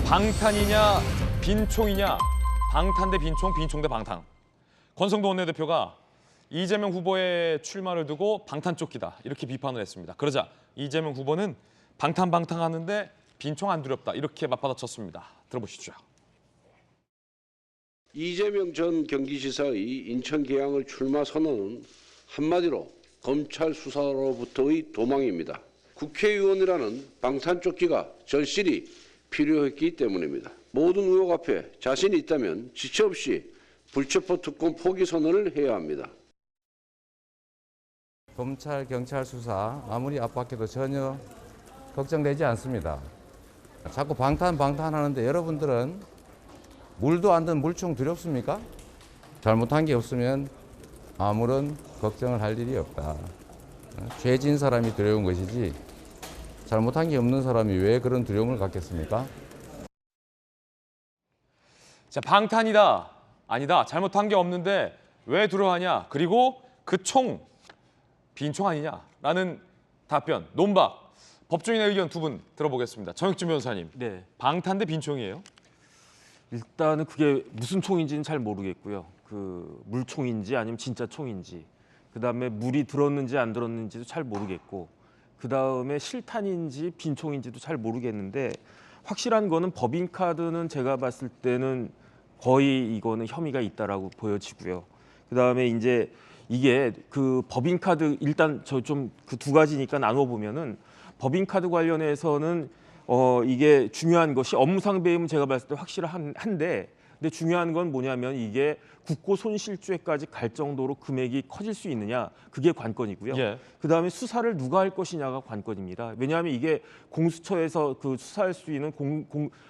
방탄이냐 빈총이냐, 방탄 대 빈총, 빈총 대 방탄. 권성동 원내대표가 이재명 후보의 출마를 두고 방탄쫓기다 이렇게 비판을 했습니다. 그러자 이재명 후보는 방탄하는데 빈총 안 두렵다 이렇게 맞받아쳤습니다. 들어보시죠. 이재명 전 경기지사의 인천 계양을 출마 선언은 한마디로 검찰 수사로부터의 도망입니다. 국회의원이라는 방탄쫓기가 절실히 필요했기 때문입니다. 모든 의혹 앞에 자신이 있다면 지체 없이 불체포 특권 포기 선언을 해야 합니다. 검찰, 경찰 수사 아무리 압박해도 전혀 걱정되지 않습니다. 자꾸 방탄하는데 여러분들은 물도 안 든 물총 두렵습니까? 잘못한 게 없으면 아무런 걱정을 할 일이 없다. 죄진 사람이 두려운 것이지 잘못한 게 없는 사람이 왜 그런 두려움을 갖겠습니까? 자, 방탄이다, 아니다, 잘못한 게 없는데 왜 두려워하냐, 그리고 그 총, 빈총 아니냐라는 답변, 논박. 법조인의 의견 두 분 들어보겠습니다. 정혁준 변호사님, 네. 방탄 대 빈총이에요? 일단은 그게 무슨 총인지는 잘 모르겠고요. 그 물총인지 아니면 진짜 총인지, 그다음에 물이 들었는지 안 들었는지도 잘 모르겠고, 그다음에 실탄인지 빈총인지도 잘 모르겠는데, 확실한 거는 법인카드는 제가 봤을 때는 거의 이거는 혐의가 있다라고 보여지고요. 그다음에 이제 이게 그 법인카드, 일단 저 좀 그 두 가지니까 나눠 보면은 법인카드 관련해서는 이게 중요한 것이 업무상 배임은 제가 봤을 때 확실한데, 근데 중요한 건 뭐냐면 이게 국고손실죄까지 갈 정도로 금액이 커질 수 있느냐, 그게 관건이고요. 예. 그다음에 수사를 누가 할 것이냐가 관건입니다. 왜냐하면 이게 공수처에서 그 수사할 수 있는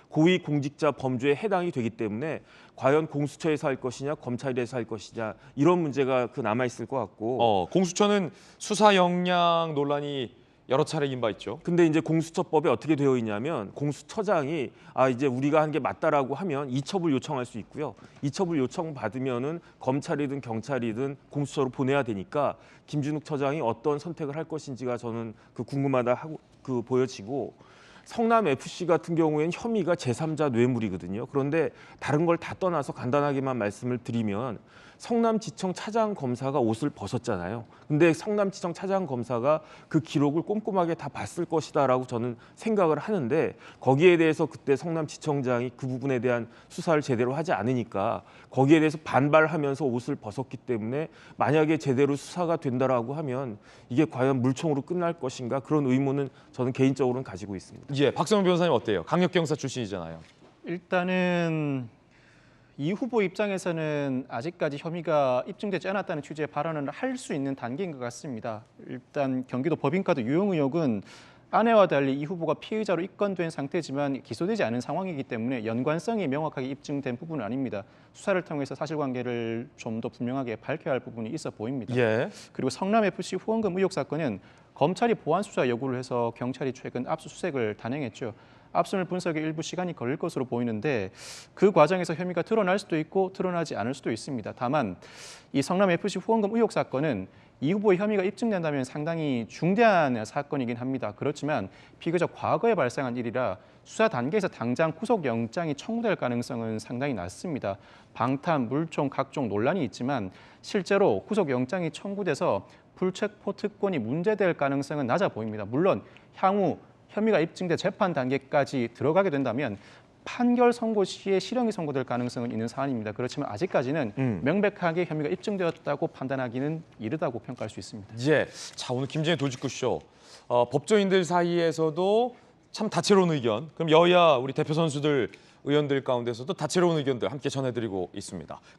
고위 공직자 범죄에 해당이 되기 때문에 과연 공수처에서 할 것이냐, 검찰에서 할 것이냐, 이런 문제가 그 남아 있을 것 같고. 공수처는 수사 역량 논란이 여러 차례 있는 바 있죠. 근데 이제 공수처법에 어떻게 되어 있냐면 공수처장이 이제 우리가 한 게 맞다라고 하면 이첩을 요청할 수 있고요. 이첩을 요청 받으면은 검찰이든 경찰이든 공수처로 보내야 되니까 김진욱 처장이 어떤 선택을 할 것인지가 저는 그 궁금하다 하고 그 보여지고, 성남 FC 같은 경우에는 혐의가 제3자 뇌물이거든요. 그런데 다른 걸 다 떠나서 간단하게만 말씀을 드리면 성남지청 차장 검사가 옷을 벗었잖아요. 근데 성남지청 차장 검사가 그 기록을 꼼꼼하게 다 봤을 것이다라고 저는 생각을 하는데, 거기에 대해서 그때 성남지청장이 그 부분에 대한 수사를 제대로 하지 않으니까 거기에 대해서 반발하면서 옷을 벗었기 때문에 만약에 제대로 수사가 된다라고 하면 이게 과연 물총으로 끝날 것인가, 그런 의문은 저는 개인적으로는 가지고 있습니다. 예, 박성훈 변호사님 어때요? 강력경사 출신이잖아요. 일단은 이 후보 입장에서는 아직까지 혐의가 입증되지 않았다는 취지의 발언을 할 수 있는 단계인 것 같습니다. 일단 경기도 법인카드 유용 의혹은 아내와 달리 이 후보가 피의자로 입건된 상태지만 기소되지 않은 상황이기 때문에 연관성이 명확하게 입증된 부분은 아닙니다. 수사를 통해서 사실관계를 좀 더 분명하게 밝혀야 할 부분이 있어 보입니다. 예. 그리고 성남FC 후원금 의혹 사건은 검찰이 보안 수사 요구를 해서 경찰이 최근 압수수색을 단행했죠. 압수물 분석에 일부 시간이 걸릴 것으로 보이는데 그 과정에서 혐의가 드러날 수도 있고 드러나지 않을 수도 있습니다. 다만 이 성남FC 후원금 의혹 사건은 이 후보의 혐의가 입증된다면 상당히 중대한 사건이긴 합니다. 그렇지만 비교적 과거에 발생한 일이라 수사 단계에서 당장 구속영장이 청구될 가능성은 상당히 낮습니다. 방탄, 물총, 각종 논란이 있지만 실제로 구속영장이 청구돼서 불체포 특권이 문제될 가능성은 낮아 보입니다. 물론 향후 혐의가 입증돼 재판 단계까지 들어가게 된다면 판결 선고 시에 실형이 선고될 가능성은 있는 사안입니다. 그렇지만 아직까지는 명백하게 혐의가 입증되었다고 판단하기는 이르다고 평가할 수 있습니다. 예. 자, 오늘 김진의 도직구쇼. 법조인들 사이에서도 참 다채로운 의견, 그럼 여야 우리 대표 선수들, 의원들 가운데서도 다채로운 의견들 함께 전해드리고 있습니다.